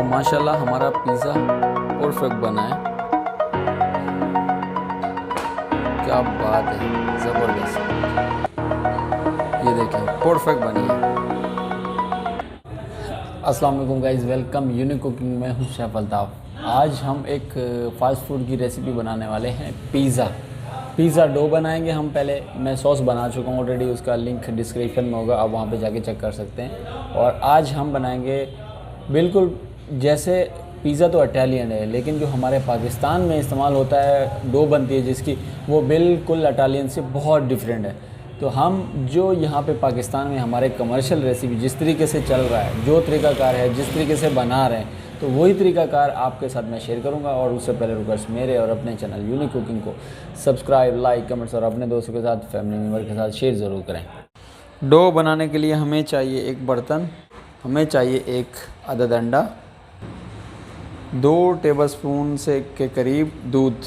माशाल्लाह हमारा pizza perfect बना है। क्या बात है, ज़बरदस्त। ये देखें परफेक्ट बनी है। अस्सलाम वालेकुम गाइस, वेलकम यूनिक कुकिंग में। हूँ शेफ़ अल्ताफ़। आज हम एक फ़ास्ट फूड की रेसिपी बनाने वाले हैं, पिज़्ज़ा डो बनाएंगे हम। पहले मैं सॉस बना चुका हूँ ऑलरेडी, उसका लिंक डिस्क्रिप्शन में होगा, आप वहाँ पे जाके चेक कर सकते हैं। और आज हम बनाएंगे बिल्कुल जैसे पिज़्ज़ा तो इटालियन है, लेकिन जो हमारे पाकिस्तान में इस्तेमाल होता है डो बनती है जिसकी, वो बिल्कुल इटालियन से बहुत डिफरेंट है। तो हम जो यहाँ पे पाकिस्तान में हमारे कमर्शियल रेसिपी जिस तरीके से चल रहा है, जो तरीक़ाकार है, जिस तरीके से बना रहे हैं, तो वही तरीक़ाकार आपके साथ मैं शेयर करूँगा। और उससे पहले रिक्वेस्ट, मेरे और अपने चैनल यूनिक कुकिंग को सब्सक्राइब, लाइक, कमेंट्स और अपने दोस्तों के साथ, फैमिली मेम्बर के साथ शेयर ज़रूर करें। डो बनाने के लिए हमें चाहिए एक बर्तन, हमें चाहिए एक अदद अंडा, 2 टेबलस्पून से के करीब दूध,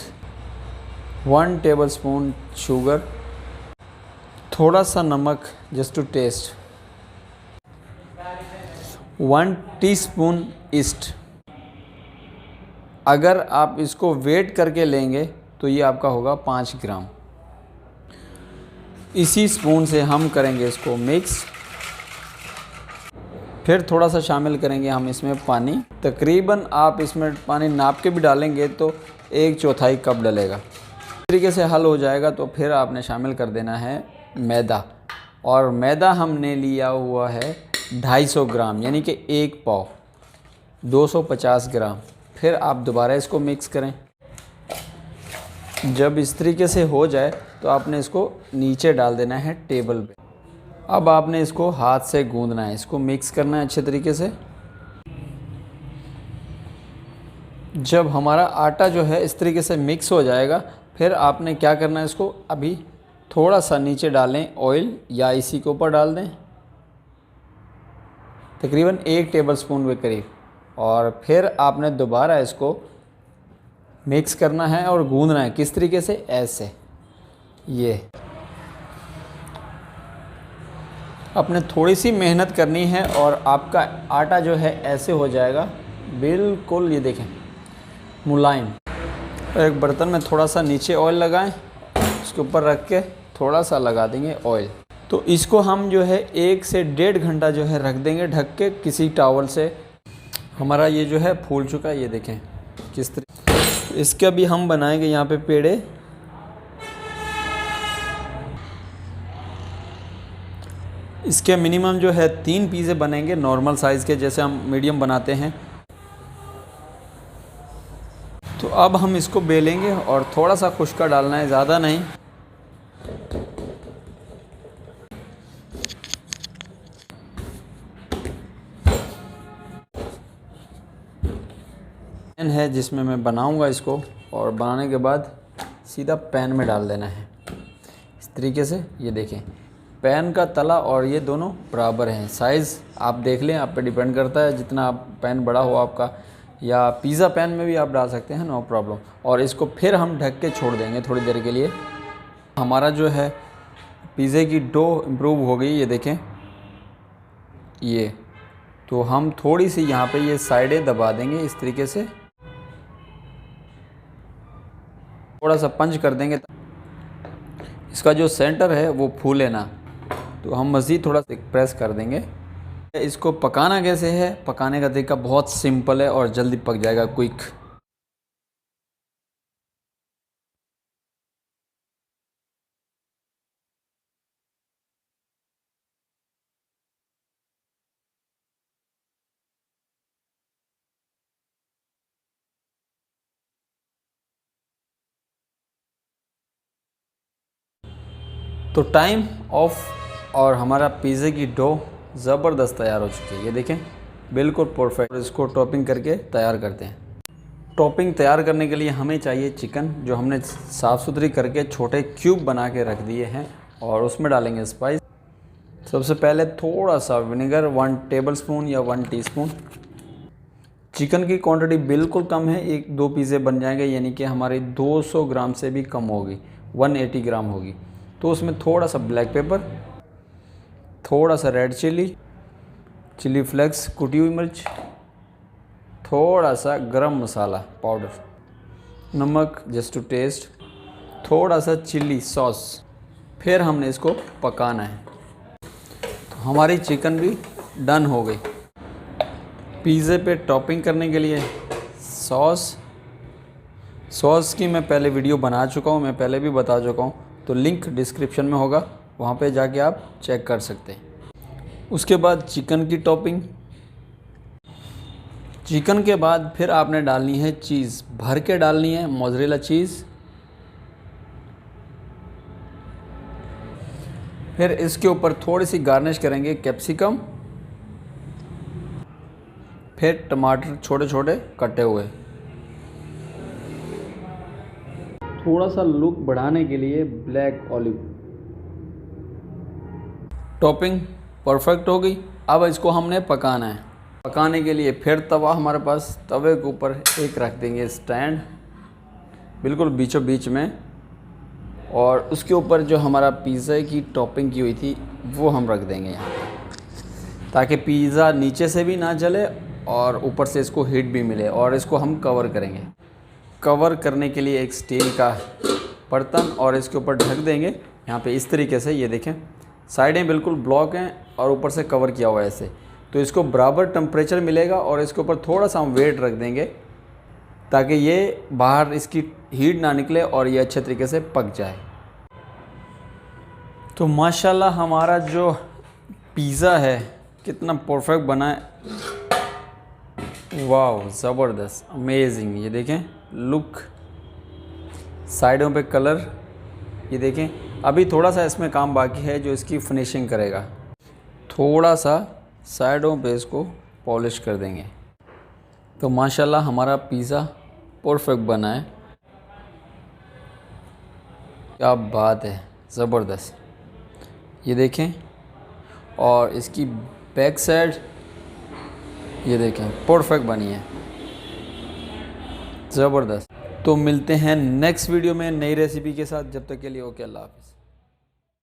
1 टेबलस्पून शुगर, थोड़ा सा नमक just to taste, 1 teaspoon yeast. अगर आप इसको वेट करके लेंगे तो ये आपका होगा 5 ग्राम। इसी स्पून से हम करेंगे इसको मिक्स। फिर थोड़ा सा शामिल करेंगे हम इसमें पानी। तकरीबन आप इसमें पानी नाप के भी डालेंगे तो 1/4 कप डलेगा। इस तरीके से हल हो जाएगा तो फिर आपने शामिल कर देना है मैदा। और मैदा हमने लिया हुआ है 250 ग्राम, यानी कि 1 पाव, 250 ग्राम। फिर आप दोबारा इसको मिक्स करें। जब इस तरीके से हो जाए तो आपने इसको नीचे डाल देना है टेबल पे। अब आपने इसको हाथ से गूंदना है, इसको मिक्स करना है अच्छे तरीके से। जब हमारा आटा जो है इस तरीके से मिक्स हो जाएगा, फिर आपने क्या करना है, इसको अभी थोड़ा सा नीचे डालें ऑयल, या इसी के ऊपर डाल दें तकरीबन 1 टेबलस्पून के करीब। और फिर आपने दोबारा इसको मिक्स करना है और गूंदना है। किस तरीके से? ऐसे। ये आपने थोड़ी सी मेहनत करनी है और आपका आटा जो है ऐसे हो जाएगा बिल्कुल, ये देखें, मुलायम। एक बर्तन में थोड़ा सा नीचे ऑयल लगाएं, उसके ऊपर रख के थोड़ा सा लगा देंगे ऑयल। तो इसको हम जो है 1 से 1.5 घंटा जो है रख देंगे ढक के किसी टॉवल से। हमारा ये जो है फूल चुका है, ये देखें किस तरह। इसके अभी हम बनाएंगे यहाँ पे पेड़े। इसके मिनिमम जो है 3 पीज़े बनेंगे नॉर्मल साइज़ के, जैसे हम मीडियम बनाते हैं। तो अब हम इसको बेलेंगे और थोड़ा सा खुश्का डालना है, ज़्यादा नहीं। पैन है जिसमें मैं बनाऊंगा इसको, और बनाने के बाद सीधा पैन में डाल देना है इस तरीके से। ये देखें, पैन का तला और ये दोनों बराबर हैं। साइज़ आप देख लें, आप पे डिपेंड करता है, जितना आप पैन बड़ा हो आपका, या पिज़्ज़ा पैन में भी आप डाल सकते हैं, नो प्रॉब्लम। और इसको फिर हम ढक के छोड़ देंगे थोड़ी देर के लिए। हमारा जो है पिज़्ज़े की डो इम्प्रूव हो गई, ये देखें। ये तो हम थोड़ी सी यहाँ पे ये साइडें दबा देंगे इस तरीके से, थोड़ा सा पंच कर देंगे। इसका जो सेंटर है वो फूले ना, तो हम मज़ीद थोड़ा सा प्रेस कर देंगे। इसको पकाना कैसे है? पकाने का तरीका बहुत सिंपल है और जल्दी पक जाएगा, क्विक। तो टाइम ऑफ, और हमारा पिज़्ज़े की डो ज़बरदस्त तैयार हो चुकी है, ये देखें बिल्कुल परफेक्ट। इसको टॉपिंग करके तैयार करते हैं। टॉपिंग तैयार करने के लिए हमें चाहिए चिकन, जो हमने साफ़ सुथरी करके छोटे क्यूब बना के रख दिए हैं, और उसमें डालेंगे स्पाइस। सबसे पहले थोड़ा सा विनेगर, 1 टेबलस्पून या 1 टीस्पून। चिकन की क्वांटिटी बिल्कुल कम है, 1-2 पिज़्ज़े बन जाएंगे, यानी कि हमारी 200 ग्राम से भी कम होगी, 180 ग्राम होगी। तो उसमें थोड़ा सा ब्लैक पेपर, थोड़ा सा रेड चिली फ्लेक्स, कुटी हुई मिर्च, थोड़ा सा गरम मसाला पाउडर, नमक जस्ट टू टेस्ट, थोड़ा सा चिल्ली सॉस। फिर हमने इसको पकाना है। तो हमारी चिकन भी डन हो गई। पिज़्ज़े पे टॉपिंग करने के लिए सॉस की मैं पहले वीडियो बना चुका हूँ, मैं पहले भी बता चुका हूँ, तो लिंक डिस्क्रिप्शन में होगा, वहाँ पे जाके आप चेक कर सकते हैं। उसके बाद चिकन की टॉपिंग, चिकन के बाद फिर आपने डालनी है चीज़, भर के डालनी है मोज़रेला चीज़। फिर इसके ऊपर थोड़ी सी गार्निश करेंगे कैप्सिकम, फिर टमाटर छोटे छोटे कटे हुए। थोड़ा सा लुक बढ़ाने के लिए ब्लैक ऑलिव। टॉपिंग परफेक्ट हो गई। अब इसको हमने पकाना है। पकाने के लिए फिर तवा हमारे पास, तवे के ऊपर एक रख देंगे स्टैंड बिल्कुल बीचों बीच में, और उसके ऊपर जो हमारा पिज़्ज़ा की टॉपिंग की हुई थी वो हम रख देंगे यहाँ, ताकि पिज़्ज़ा नीचे से भी ना जले और ऊपर से इसको हीट भी मिले। और इसको हम कवर करेंगे। कवर करने के लिए एक स्टील का बर्तन और इसके ऊपर ढक देंगे यहाँ पे इस तरीके से। ये देखें साइडें बिल्कुल ब्लॉक हैं और ऊपर से कवर किया हुआ है ऐसे, तो इसको बराबर टेम्परेचर मिलेगा। और इसके ऊपर थोड़ा सा हम वेट रख देंगे ताकि ये बाहर इसकी हीट ना निकले और ये अच्छे तरीके से पक जाए। तो माशाल्लाह हमारा जो पिज़्ज़ा है कितना परफेक्ट बना है, वाह ज़बरदस्त, अमेजिंग। ये देखें लुक, साइडों पे कलर, ये देखें। अभी थोड़ा सा इसमें काम बाकी है जो इसकी फिनिशिंग करेगा। थोड़ा सा साइडों पे इसको पॉलिश कर देंगे। तो माशाल्लाह हमारा पिज़्ज़ा परफेक्ट बना है। क्या बात है, ज़बरदस्त। ये देखें, और इसकी बैक साइड ये देखें परफेक्ट बनी है, ज़बरदस्त। तो मिलते हैं नेक्स्ट वीडियो में नई रेसिपी के साथ। जब तक के लिए ओके, अल्लाह हाफ़िज़।